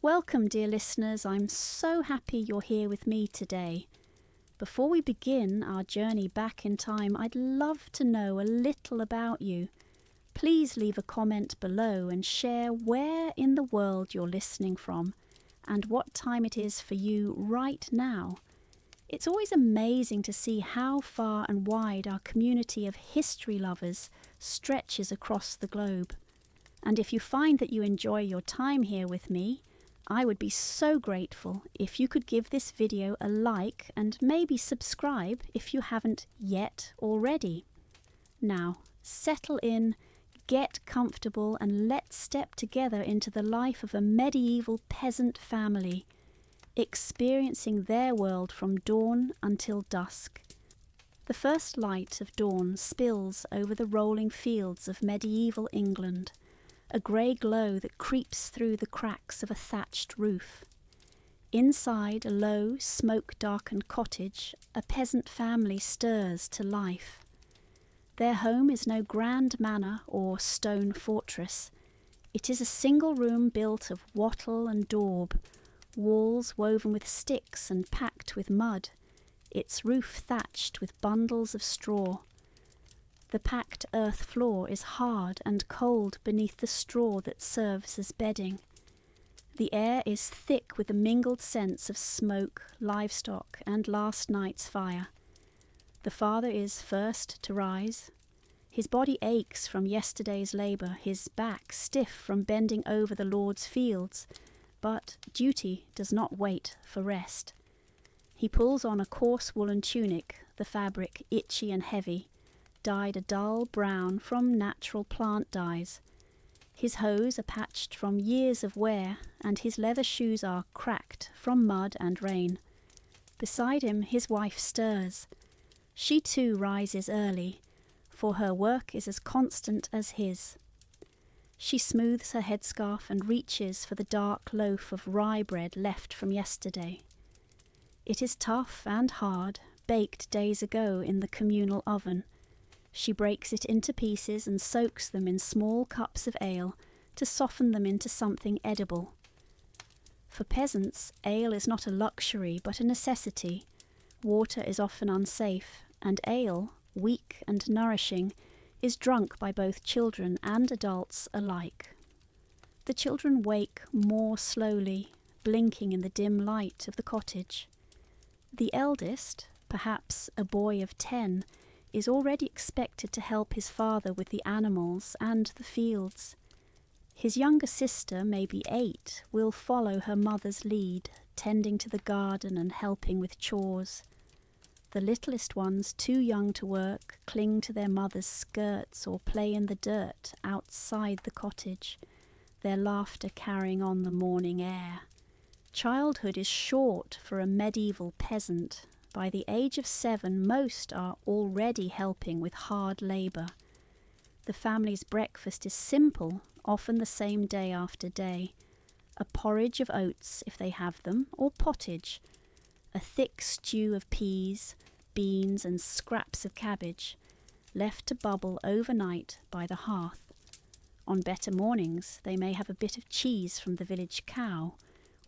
Welcome, dear listeners. I'm so happy you're here with me today. Before we begin our journey back in time, I'd love to know a little about you. Please leave a comment below and share where in the world you're listening from and what time it is for you right now. It's always amazing to see how far and wide our community of history lovers stretches across the globe. And if you find that you enjoy your time here with me, I would be so grateful if you could give this video a like and maybe subscribe if you haven't yet already. Now, settle in, get comfortable, and let's step together into the life of a medieval peasant family, experiencing their world from dawn until dusk. The first light of dawn spills over the rolling fields of medieval England, a grey glow that creeps through the cracks of a thatched roof. Inside a low, smoke-darkened cottage, a peasant family stirs to life. Their home is no grand manor or stone fortress. It is a single room built of wattle and daub, walls woven with sticks and packed with mud, its roof thatched with bundles of straw. The packed earth floor is hard and cold beneath the straw that serves as bedding. The air is thick with the mingled scents of smoke, livestock, and last night's fire. The father is first to rise. His body aches from yesterday's labour, his back stiff from bending over the Lord's fields, but duty does not wait for rest. He pulls on a coarse woolen tunic, the fabric itchy and heavy, dyed a dull brown from natural plant dyes. His hose are patched from years of wear, and his leather shoes are cracked from mud and rain. Beside him his wife stirs. She too rises early, for her work is as constant as his. She smooths her headscarf and reaches for the dark loaf of rye bread left from yesterday. It is tough and hard, baked days ago in the communal oven. She breaks it into pieces and soaks them in small cups of ale to soften them into something edible. For peasants, ale is not a luxury but a necessity. Water is often unsafe, and ale, weak and nourishing, is drunk by both children and adults alike. The children wake more slowly, blinking in the dim light of the cottage. The eldest, perhaps a boy of 10, is already expected to help his father with the animals and the fields. His younger sister, maybe 8, will follow her mother's lead, tending to the garden and helping with chores. The littlest ones, too young to work, cling to their mother's skirts or play in the dirt outside the cottage, their laughter carrying on the morning air. Childhood is short for a medieval peasant. By the age of 7, most are already helping with hard labour. The family's breakfast is simple, often the same day after day. A porridge of oats, if they have them, or pottage. A thick stew of peas, beans and scraps of cabbage, left to bubble overnight by the hearth. On better mornings they may have a bit of cheese from the village cow,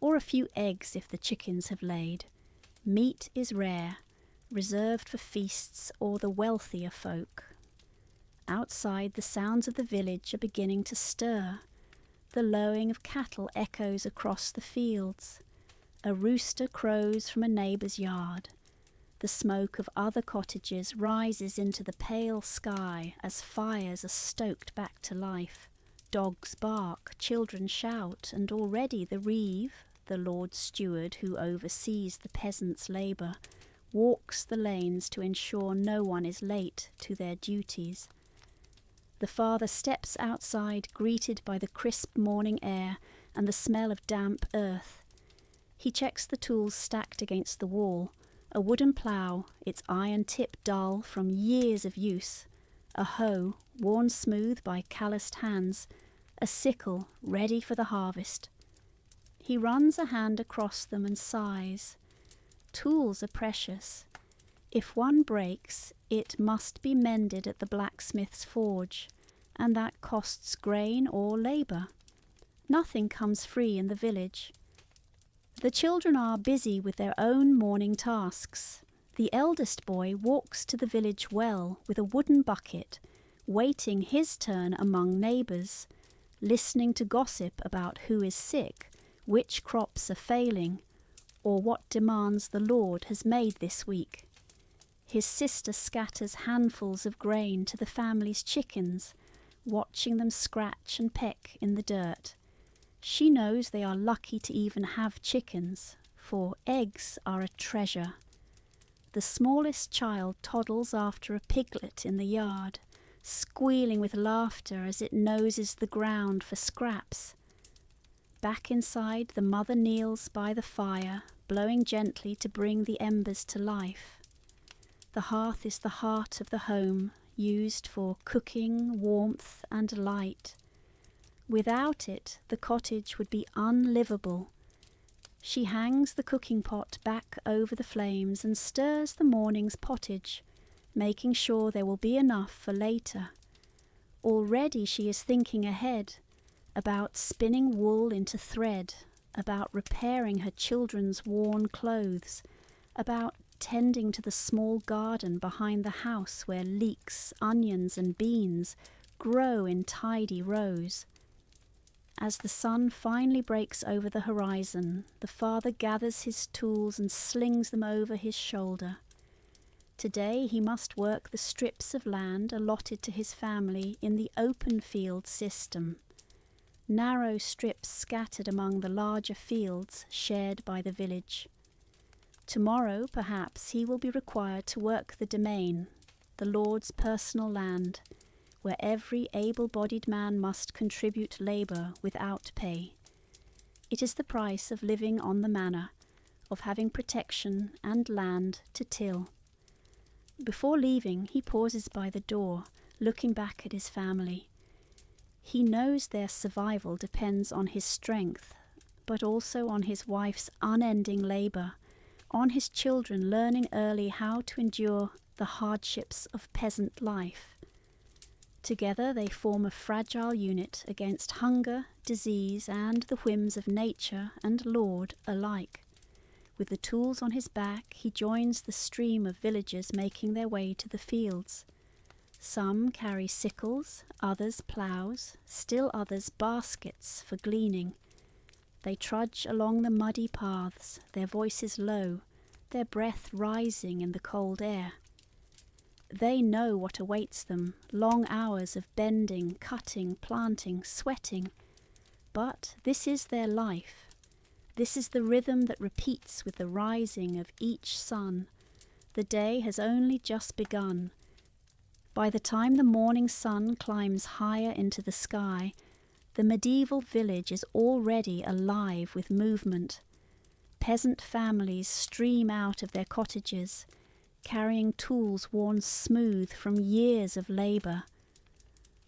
or a few eggs if the chickens have laid. Meat is rare, reserved for feasts or the wealthier folk. Outside, the sounds of the village are beginning to stir. The lowing of cattle echoes across the fields. A rooster crows from a neighbour's yard. The smoke of other cottages rises into the pale sky as fires are stoked back to life. Dogs bark, children shout, and already the reeve, the Lord Steward who oversees the peasants' labour, walks the lanes to ensure no one is late to their duties. The father steps outside, greeted by the crisp morning air and the smell of damp earth. He checks the tools stacked against the wall, a wooden plough, its iron tip dull from years of use, a hoe, worn smooth by calloused hands, a sickle ready for the harvest. He runs a hand across them and sighs. Tools are precious. If one breaks, it must be mended at the blacksmith's forge, and that costs grain or labour. Nothing comes free in the village. The children are busy with their own morning tasks. The eldest boy walks to the village well with a wooden bucket, waiting his turn among neighbours, listening to gossip about who is sick, which crops are failing, or what demands the Lord has made this week. His sister scatters handfuls of grain to the family's chickens, watching them scratch and peck in the dirt. She knows they are lucky to even have chickens, for eggs are a treasure. The smallest child toddles after a piglet in the yard, squealing with laughter as it noses the ground for scraps. Back inside, the mother kneels by the fire, blowing gently to bring the embers to life. The hearth is the heart of the home, used for cooking, warmth, and light. Without it, the cottage would be unlivable. She hangs the cooking pot back over the flames and stirs the morning's pottage, making sure there will be enough for later. Already she is thinking ahead, about spinning wool into thread, about repairing her children's worn clothes, about tending to the small garden behind the house where leeks, onions and beans grow in tidy rows. As the sun finally breaks over the horizon, the father gathers his tools and slings them over his shoulder. Today he must work the strips of land allotted to his family in the open field system, narrow strips scattered among the larger fields shared by the village. Tomorrow, perhaps, he will be required to work the domain, the Lord's personal land, where every able-bodied man must contribute labour without pay. It is the price of living on the manor, of having protection and land to till. Before leaving, he pauses by the door, looking back at his family. He knows their survival depends on his strength, but also on his wife's unending labour, on his children learning early how to endure the hardships of peasant life. Together they form a fragile unit against hunger, disease, and the whims of nature and Lord alike. With the tools on his back, he joins the stream of villagers making their way to the fields. Some carry sickles, others ploughs, still others baskets for gleaning. They trudge along the muddy paths, their voices low, their breath rising in the cold air. They know what awaits them, long hours of bending, cutting, planting, sweating. But this is their life. This is the rhythm that repeats with the rising of each sun. The day has only just begun. By the time the morning sun climbs higher into the sky, the medieval village is already alive with movement. Peasant families stream out of their cottages, carrying tools worn smooth from years of labour.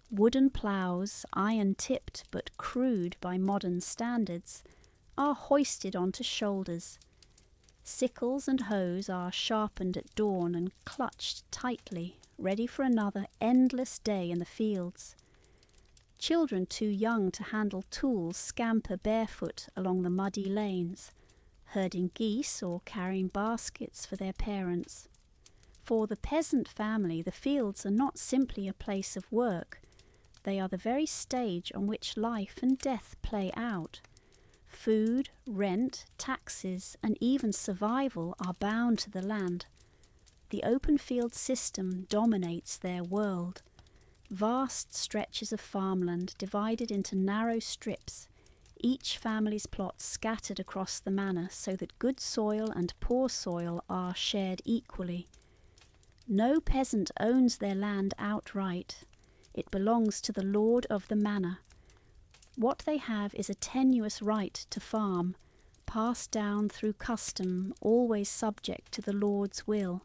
Wooden ploughs, iron-tipped but crude by modern standards, are hoisted onto shoulders. Sickles and hoes are sharpened at dawn and clutched tightly, ready for another endless day in the fields. Children too young to handle tools scamper barefoot along the muddy lanes, herding geese or carrying baskets for their parents. For the peasant family, the fields are not simply a place of work. They are the very stage on which life and death play out. Food, rent, taxes, and even survival are bound to the land. The open field system dominates their world. Vast stretches of farmland divided into narrow strips, each family's plot scattered across the manor so that good soil and poor soil are shared equally. No peasant owns their land outright. It belongs to the lord of the manor. What they have is a tenuous right to farm, passed down through custom, always subject to the lord's will.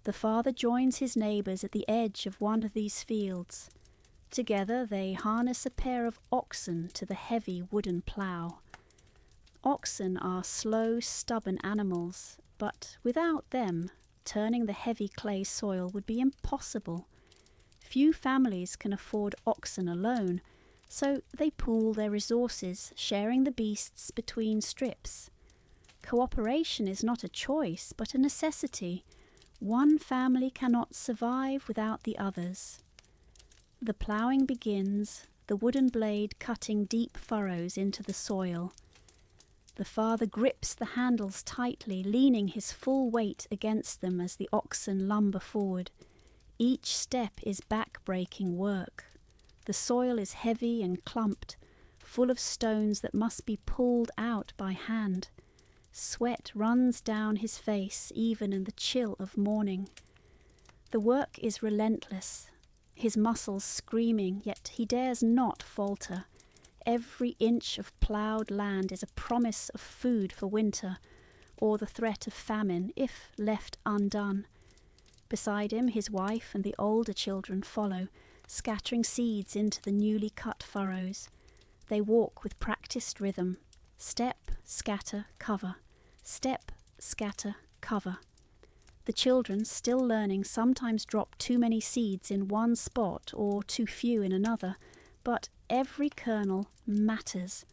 The father joins his neighbours at the edge of one of these fields. Together they harness a pair of oxen to the heavy wooden plough. Oxen are slow, stubborn animals, but without them, turning the heavy clay soil would be impossible. Few families can afford oxen alone, so they pool their resources, sharing the beasts between strips. Cooperation is not a choice, but a necessity. One family cannot survive without the others. The ploughing begins, the wooden blade cutting deep furrows into the soil. The father grips the handles tightly, leaning his full weight against them as the oxen lumber forward. Each step is back-breaking work. The soil is heavy and clumped, full of stones that must be pulled out by hand. Sweat runs down his face, even in the chill of morning. The work is relentless, his muscles screaming, yet he dares not falter. Every inch of ploughed land is a promise of food for winter, or the threat of famine if left undone. Beside him, his wife and the older children follow, scattering seeds into the newly cut furrows. They walk with practiced rhythm. Step, scatter, cover. Step, scatter, cover. The children, still learning, sometimes drop too many seeds in one spot or too few in another, but every kernel matters.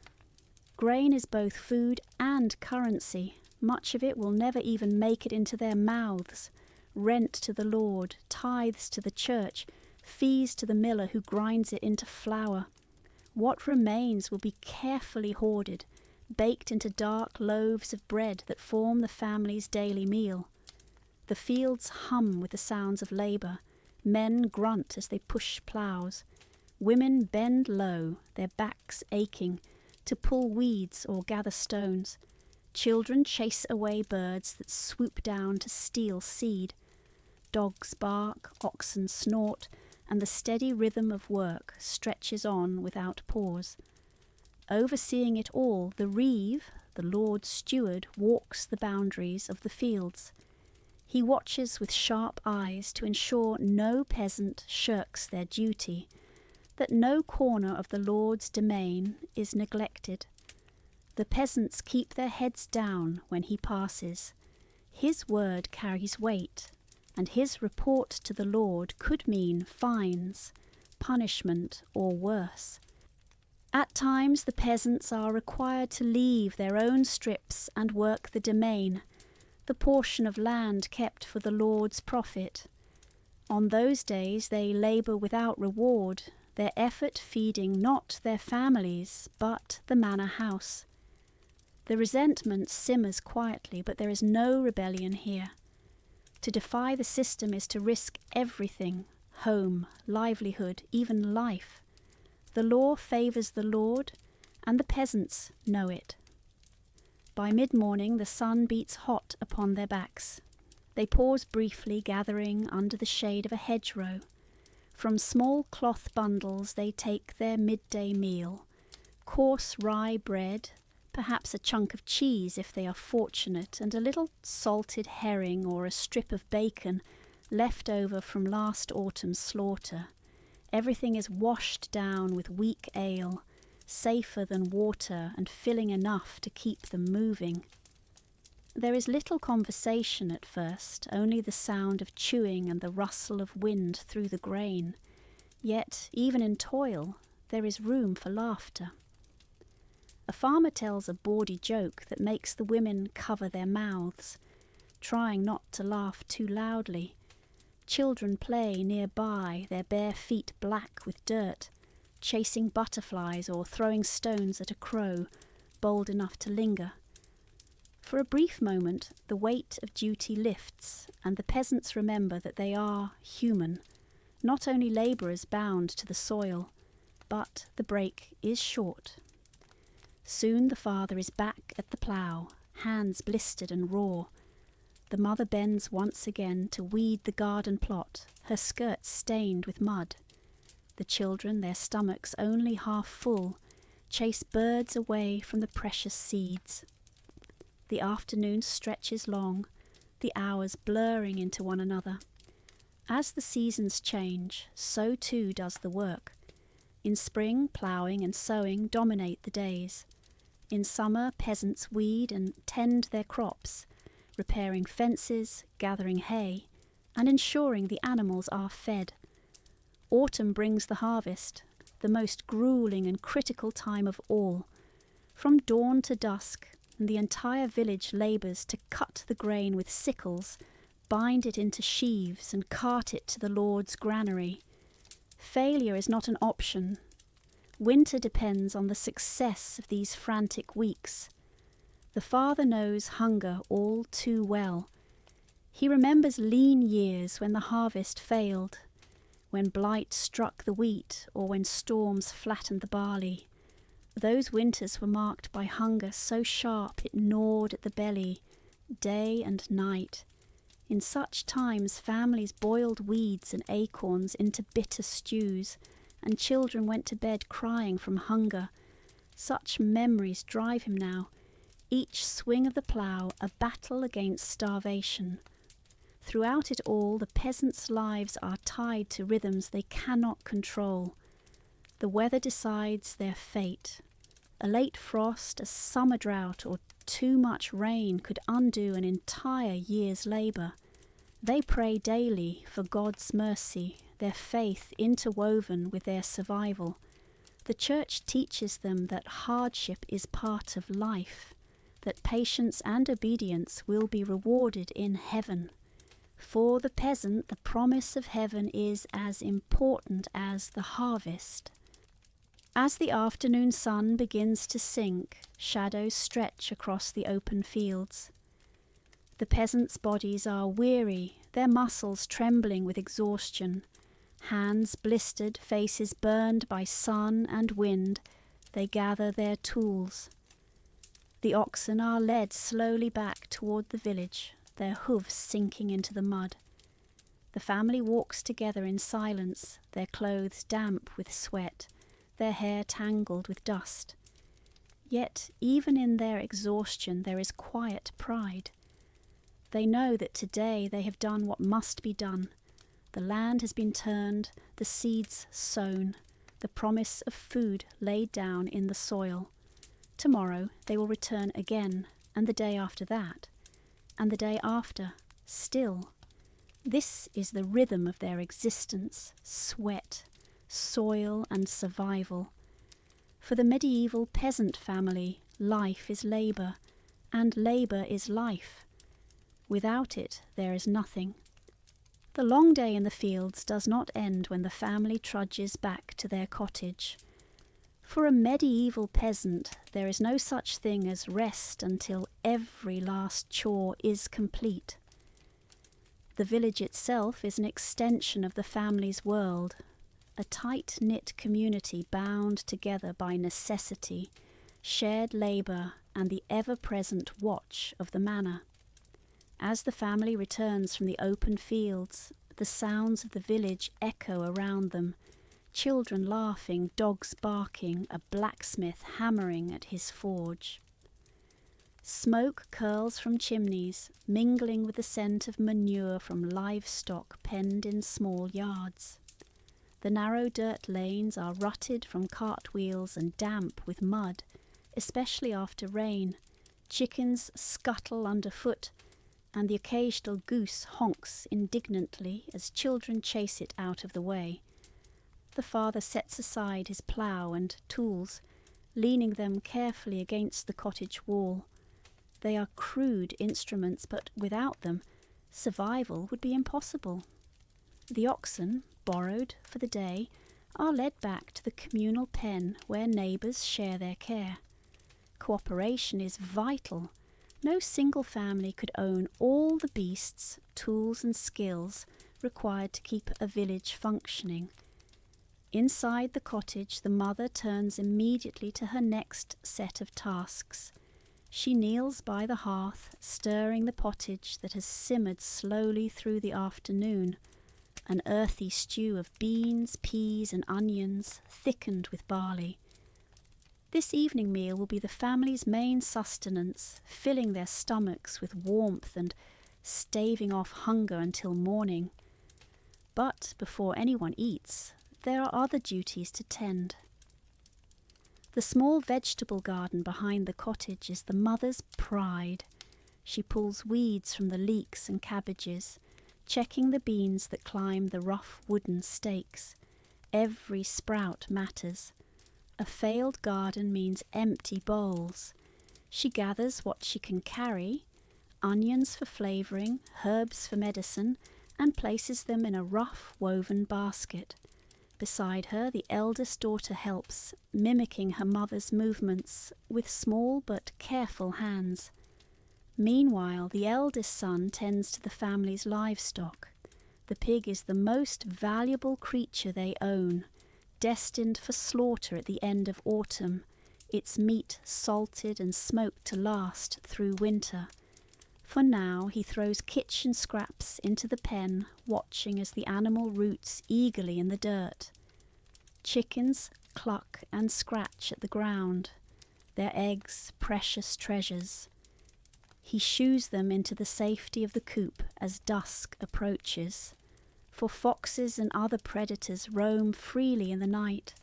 Grain is both food and currency. Much of it will never even make it into their mouths. Rent to the Lord, tithes to the church, fees to the miller who grinds it into flour. What remains will be carefully hoarded, baked into dark loaves of bread that form the family's daily meal. The fields hum with the sounds of labour. Men grunt as they push ploughs. Women bend low, their backs aching, to pull weeds or gather stones. Children chase away birds that swoop down to steal seed. Dogs bark, oxen snort, and the steady rhythm of work stretches on without pause. Overseeing it all, the reeve, the Lord's steward, walks the boundaries of the fields. He watches with sharp eyes to ensure no peasant shirks their duty, that no corner of the Lord's domain is neglected. The peasants keep their heads down when he passes. His word carries weight, and his report to the Lord could mean fines, punishment, or worse. At times the peasants are required to leave their own strips and work the domain, the portion of land kept for the Lord's profit. On those days they labour without reward, their effort feeding not their families, but the manor house. The resentment simmers quietly, but there is no rebellion here. To defy the system is to risk everything, home, livelihood, even life. The law favours the Lord, and the peasants know it. By mid-morning the sun beats hot upon their backs. They pause briefly, gathering under the shade of a hedgerow. From small cloth bundles they take their midday meal. Coarse rye bread, perhaps a chunk of cheese if they are fortunate, and a little salted herring or a strip of bacon left over from last autumn's slaughter. Everything is washed down with weak ale, safer than water and filling enough to keep them moving. There is little conversation at first, only the sound of chewing and the rustle of wind through the grain. Yet, even in toil, there is room for laughter. A farmer tells a bawdy joke that makes the women cover their mouths, trying not to laugh too loudly. Children play nearby, their bare feet black with dirt, chasing butterflies or throwing stones at a crow, bold enough to linger. For a brief moment, the weight of duty lifts, and the peasants remember that they are human, not only labourers bound to the soil, but the break is short. Soon the father is back at the plough, hands blistered and raw. The mother bends once again to weed the garden plot, her skirts stained with mud. The children, their stomachs only half full, chase birds away from the precious seeds. The afternoon stretches long, the hours blurring into one another. As the seasons change, so too does the work. In spring, ploughing and sowing dominate the days. In summer, peasants weed and tend their crops, repairing fences, gathering hay, and ensuring the animals are fed. Autumn brings the harvest, the most gruelling and critical time of all. From dawn to dusk, and the entire village labours to cut the grain with sickles, bind it into sheaves, and cart it to the Lord's granary. Failure is not an option. Winter depends on the success of these frantic weeks. The Father knows hunger all too well. He remembers lean years when the harvest failed, when blight struck the wheat, or when storms flattened the barley. Those winters were marked by hunger so sharp it gnawed at the belly, day and night. In such times families boiled weeds and acorns into bitter stews, and children went to bed crying from hunger. Such memories drive him now, each swing of the plough a battle against starvation. Throughout it all, the peasants' lives are tied to rhythms they cannot control. The weather decides their fate. A late frost, a summer drought, or too much rain could undo an entire year's labour. They pray daily for God's mercy, their faith interwoven with their survival. The Church teaches them that hardship is part of life, that patience and obedience will be rewarded in heaven. For the peasant, the promise of heaven is as important as the harvest. As the afternoon sun begins to sink, shadows stretch across the open fields. The peasants' bodies are weary, their muscles trembling with exhaustion. Hands blistered, faces burned by sun and wind, they gather their tools. The oxen are led slowly back toward the village, their hooves sinking into the mud. The family walks together in silence, their clothes damp with sweat, their hair tangled with dust. Yet, even in their exhaustion, there is quiet pride. They know that today they have done what must be done. The land has been turned, the seeds sown, the promise of food laid down in the soil. Tomorrow they will return again, and the day after that, and the day after, still. This is the rhythm of their existence: sweat, soil, and survival. For the medieval peasant family, life is labour, and labour is life. Without it, there is nothing. The long day in the fields does not end when the family trudges back to their cottage. For a medieval peasant, there is no such thing as rest until every last chore is complete. The village itself is an extension of the family's world, a tight-knit community bound together by necessity, shared labour, and the ever-present watch of the manor. As the family returns from the open fields, the sounds of the village echo around them. Children laughing, dogs barking, a blacksmith hammering at his forge. Smoke curls from chimneys, mingling with the scent of manure from livestock penned in small yards. The narrow dirt lanes are rutted from cartwheels and damp with mud, especially after rain. Chickens scuttle underfoot, and the occasional goose honks indignantly as children chase it out of the way. The father sets aside his plough and tools, leaning them carefully against the cottage wall. They are crude instruments, but without them, survival would be impossible. The oxen, borrowed for the day, are led back to the communal pen where neighbours share their care. Cooperation is vital. No single family could own all the beasts, tools and skills required to keep a village functioning. Inside the cottage, the mother turns immediately to her next set of tasks. She kneels by the hearth, stirring the pottage that has simmered slowly through the afternoon, an earthy stew of beans, peas, and onions, thickened with barley. This evening meal will be the family's main sustenance, filling their stomachs with warmth and staving off hunger until morning. But before anyone eats, there are other duties to tend. The small vegetable garden behind the cottage is the mother's pride. She pulls weeds from the leeks and cabbages, checking the beans that climb the rough wooden stakes. Every sprout matters. A failed garden means empty bowls. She gathers what she can carry, onions for flavouring, herbs for medicine, and places them in a rough woven basket. Beside her, the eldest daughter helps, mimicking her mother's movements with small but careful hands. Meanwhile, the eldest son tends to the family's livestock. The pig is the most valuable creature they own, destined for slaughter at the end of autumn, its meat salted and smoked to last through winter. For now he throws kitchen scraps into the pen, watching as the animal roots eagerly in the dirt. Chickens cluck and scratch at the ground, their eggs precious treasures. He shoos them into the safety of the coop as dusk approaches, for foxes and other predators roam freely in the night.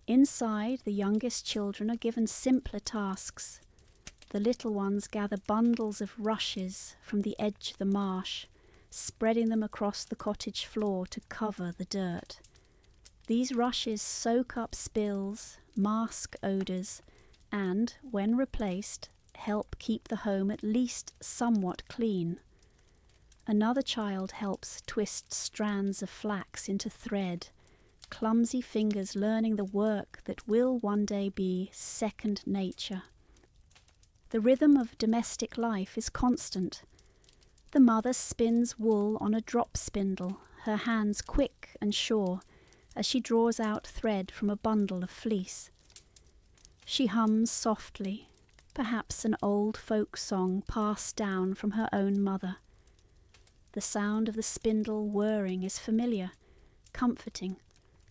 Inside, the youngest children are given simpler tasks. The little ones gather bundles of rushes from the edge of the marsh, spreading them across the cottage floor to cover the dirt. These rushes soak up spills, mask odours, and, when replaced, help keep the home at least somewhat clean. Another child helps twist strands of flax into thread, clumsy fingers learning the work that will one day be second nature. The rhythm of domestic life is constant. The mother spins wool on a drop spindle, her hands quick and sure, as she draws out thread from a bundle of fleece. She hums softly, perhaps an old folk song passed down from her own mother. The sound of the spindle whirring is familiar, comforting.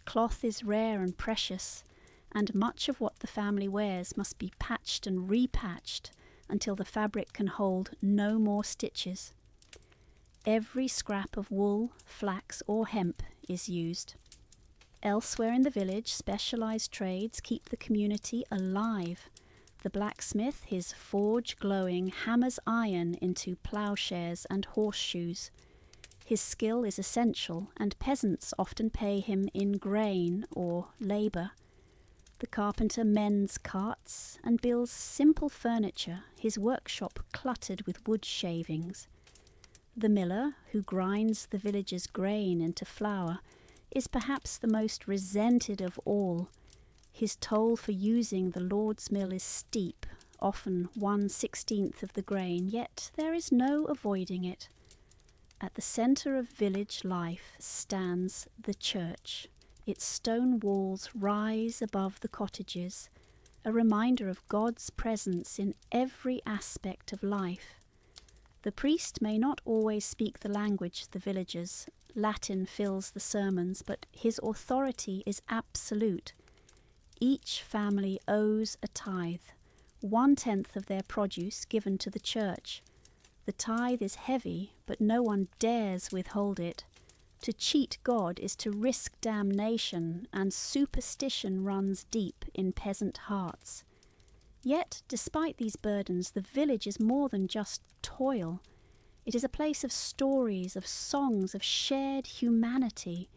Cloth is rare and precious, and much of what the family wears must be patched and repatched until the fabric can hold no more stitches. Every scrap of wool, flax, or hemp is used. Elsewhere in the village, specialised trades keep the community alive. The blacksmith, his forge glowing, hammers iron into ploughshares and horseshoes. His skill is essential, and peasants often pay him in grain or labour. The carpenter mends carts and builds simple furniture, his workshop cluttered with wood shavings. The miller, who grinds the villagers' grain into flour, is perhaps the most resented of all. His toll for using the Lord's mill is steep, often 1/16 of the grain, yet there is no avoiding it. At the centre of village life stands the church. Its stone walls rise above the cottages, a reminder of God's presence in every aspect of life. The priest may not always speak the language of the villagers. Latin fills the sermons, but his authority is absolute. Each family owes a tithe, 1/10 of their produce given to the church. The tithe is heavy, but no one dares withhold it. To cheat God is to risk damnation, and superstition runs deep in peasant hearts. Yet, despite these burdens, the village is more than just toil. It is a place of stories, of songs, of shared humanity.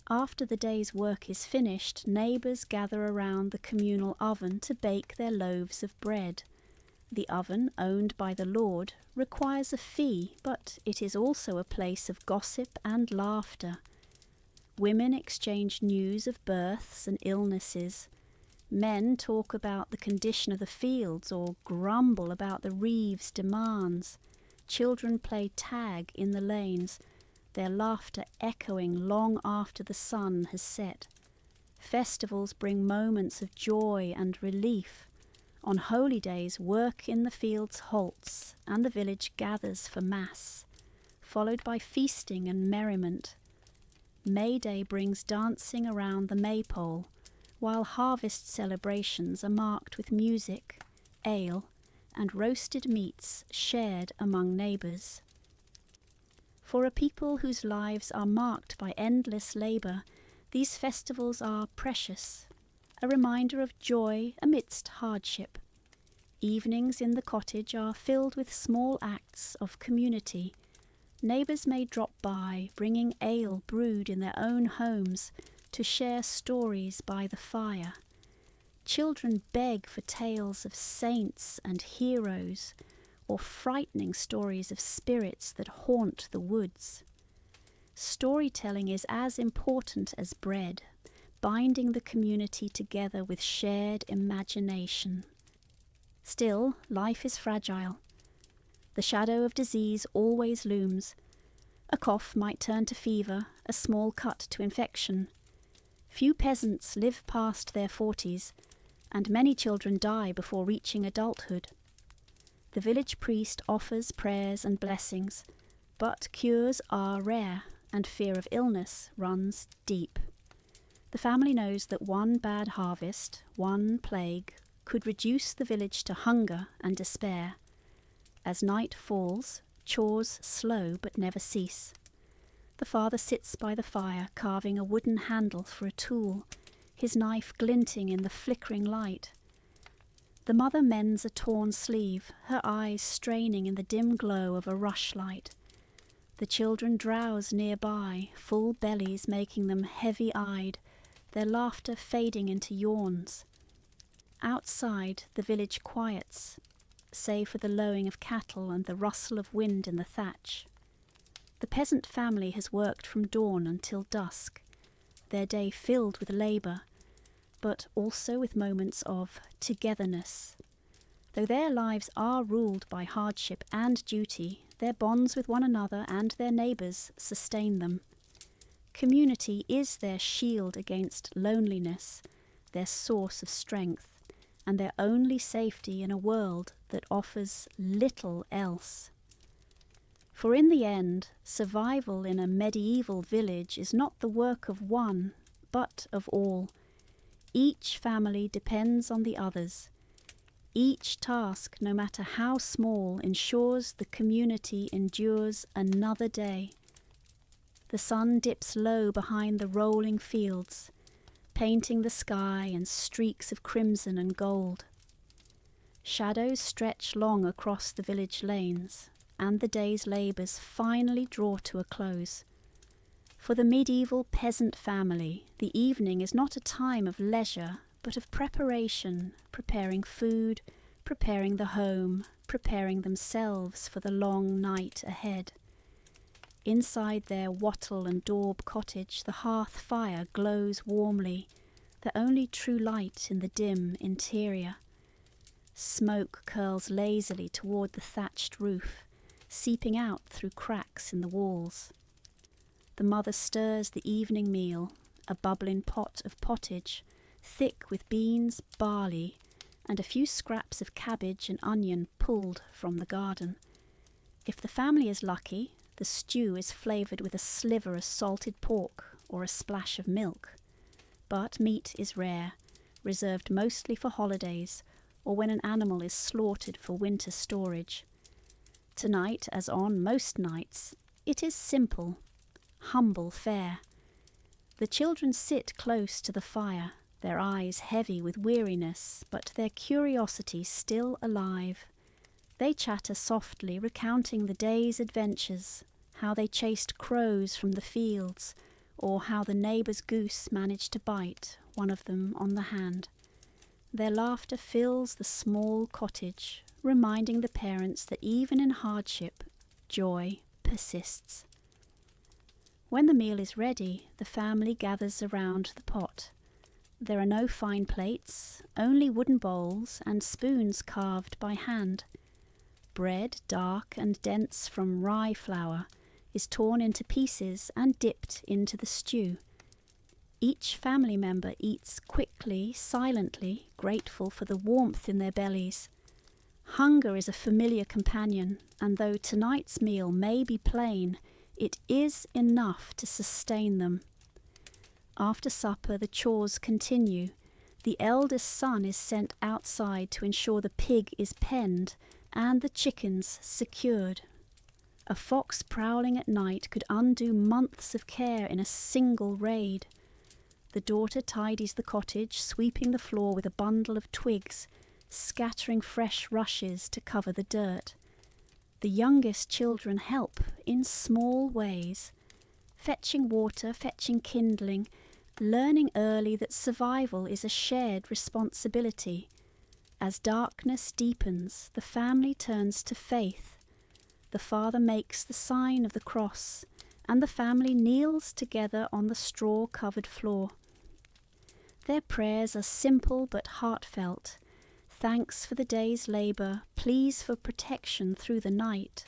After the day's work is finished, neighbours gather around the communal oven to bake their loaves of bread. The oven, owned by the Lord, requires a fee, but it is also a place of gossip and laughter. Women exchange news of births and illnesses. Men talk about the condition of the fields or grumble about the reeve's demands. Children play tag in the lanes, their laughter echoing long after the sun has set. Festivals bring moments of joy and relief. On holy days, work in the fields halts, and the village gathers for Mass, followed by feasting and merriment. May Day brings dancing around the maypole, while harvest celebrations are marked with music, ale, and roasted meats shared among neighbours. For a people whose lives are marked by endless labour, these festivals are precious, a reminder of joy amidst hardship. Evenings in the cottage are filled with small acts of community. Neighbours may drop by, bringing ale brewed in their own homes to share stories by the fire. children beg for tales of saints and heroes, or frightening stories of spirits that haunt the woods. Storytelling is as important as bread, binding the community together with shared imagination. Still, life is fragile. The shadow of disease always looms. A cough might turn to fever, a small cut to infection. Few peasants live past their 40s, and many children die before reaching adulthood. The village priest offers prayers and blessings, but cures are rare, and fear of illness runs deep. The family knows that one bad harvest, one plague, could reduce the village to hunger and despair. As night falls, chores slow but never cease. The father sits by the fire, carving a wooden handle for a tool, his knife glinting in the flickering light. The mother mends a torn sleeve, her eyes straining in the dim glow of a rushlight. The children drowse nearby, full bellies making them heavy-eyed, their laughter fading into yawns. Outside, the village quiets, save for the lowing of cattle and the rustle of wind in the thatch. The peasant family has worked from dawn until dusk, their day filled with labour, but also with moments of togetherness. Though their lives are ruled by hardship and duty, their bonds with one another and their neighbours sustain them. Community is their shield against loneliness, their source of strength, and their only safety in a world that offers little else. For in the end, survival in a medieval village is not the work of one, but of all. Each family depends on the others. Each task, no matter how small, ensures the community endures another day. The sun dips low behind the rolling fields, painting the sky in streaks of crimson and gold. Shadows stretch long across the village lanes, and the day's labours finally draw to a close. For the medieval peasant family, the evening is not a time of leisure, but of preparation, preparing food, preparing the home, preparing themselves for the long night ahead. Inside their wattle and daub cottage, the hearth fire glows warmly, the only true light in the dim interior. Smoke curls lazily toward the thatched roof, seeping out through cracks in the walls. The mother stirs the evening meal, a bubbling pot of pottage, thick with beans, barley, and a few scraps of cabbage and onion pulled from the garden. If the family is lucky, the stew is flavoured with a sliver of salted pork or a splash of milk. But meat is rare, reserved mostly for holidays or when an animal is slaughtered for winter storage. Tonight, as on most nights, it is simple, humble fare. The children sit close to the fire, their eyes heavy with weariness, but their curiosity still alive. They chatter softly, recounting the day's adventures, how they chased crows from the fields, or how the neighbour's goose managed to bite one of them on the hand. Their laughter fills the small cottage, reminding the parents that even in hardship, joy persists. When the meal is ready, the family gathers around the pot. There are no fine plates, only wooden bowls and spoons carved by hand. Bread, dark and dense from rye flour, is torn into pieces and dipped into the stew. Each family member eats quickly, silently, grateful for the warmth in their bellies. Hunger is a familiar companion, and though tonight's meal may be plain, it is enough to sustain them. After supper, the chores continue. The eldest son is sent outside to ensure the pig is penned and the chickens secured. A fox prowling at night could undo months of care in a single raid. The daughter tidies the cottage, sweeping the floor with a bundle of twigs, scattering fresh rushes to cover the dirt. The youngest children help in small ways, fetching water, fetching kindling, learning early that survival is a shared responsibility. As darkness deepens, the family turns to faith. The father makes the sign of the cross, and the family kneels together on the straw-covered floor. Their prayers are simple but heartfelt. Thanks for the day's labour, pleas for protection through the night,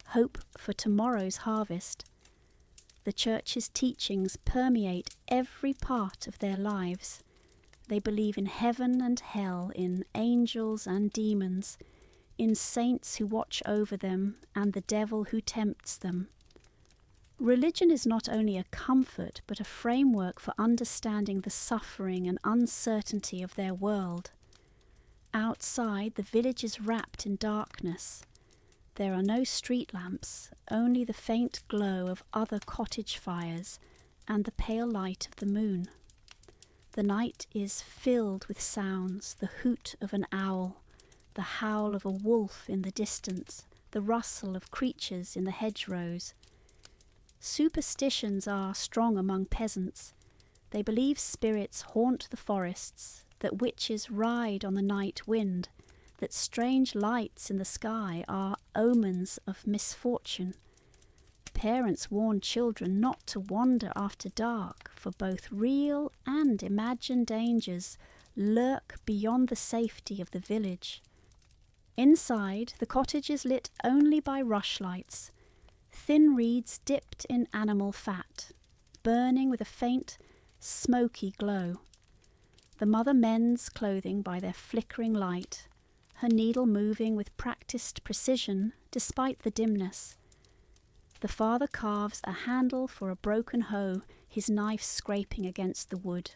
hope for tomorrow's harvest. The Church's teachings permeate every part of their lives. They believe in heaven and hell, in angels and demons, in saints who watch over them and the devil who tempts them. Religion is not only a comfort but a framework for understanding the suffering and uncertainty of their world. Outside, the village is wrapped in darkness. There are no street lamps, only the faint glow of other cottage fires and the pale light of the moon. The night is filled with sounds, the hoot of an owl, the howl of a wolf in the distance, the rustle of creatures in the hedgerows. Superstitions are strong among peasants. They believe spirits haunt the forests, that witches ride on the night wind, that strange lights in the sky are omens of misfortune. Parents warn children not to wander after dark, for both real and imagined dangers lurk beyond the safety of the village. Inside, the cottage is lit only by rushlights, thin reeds dipped in animal fat, burning with a faint, smoky glow. The mother mends clothing by their flickering light, her needle moving with practiced precision despite the dimness. The father carves a handle for a broken hoe, his knife scraping against the wood.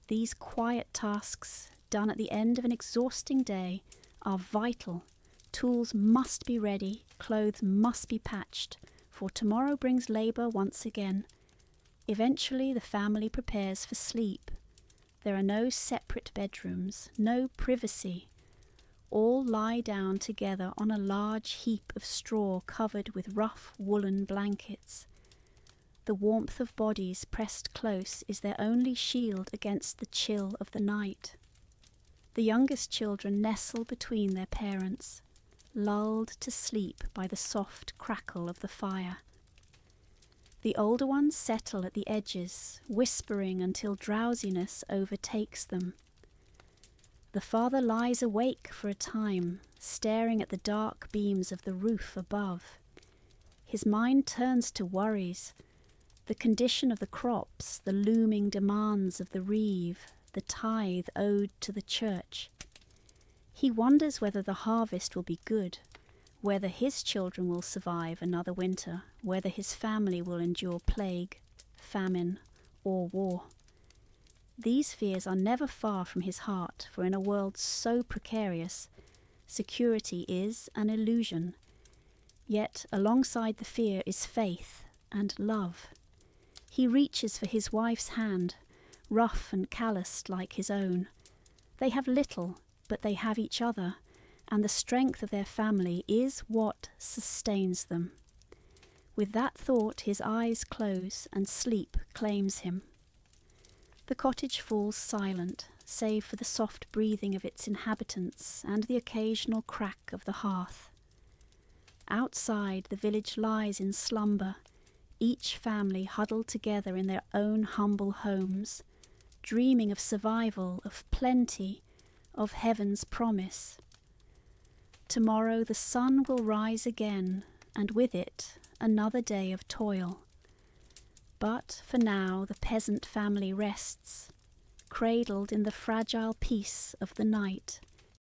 These quiet tasks, done at the end of an exhausting day, are vital. Tools must be ready, clothes must be patched, for tomorrow brings labour once again. Eventually the family prepares for sleep. There are no separate bedrooms, no privacy. All lie down together on a large heap of straw covered with rough woolen blankets. The warmth of bodies pressed close is their only shield against the chill of the night. The youngest children nestle between their parents, lulled to sleep by the soft crackle of the fire. The older ones settle at the edges, whispering until drowsiness overtakes them. The father lies awake for a time, staring at the dark beams of the roof above. His mind turns to worries, the condition of the crops, the looming demands of the reeve, the tithe owed to the church. He wonders whether the harvest will be good, whether his children will survive another winter, whether his family will endure plague, famine, or war. These fears are never far from his heart, for in a world so precarious, security is an illusion. Yet alongside the fear is faith and love. He reaches for his wife's hand, rough and calloused like his own. They have little, but they have each other, and the strength of their family is what sustains them. With that thought his eyes close and sleep claims him. The cottage falls silent, save for the soft breathing of its inhabitants and the occasional crack of the hearth. Outside the village lies in slumber, each family huddled together in their own humble homes, dreaming of survival, of plenty, of heaven's promise. Tomorrow the sun will rise again, and with it another day of toil. But for now the peasant family rests, cradled in the fragile peace of the night.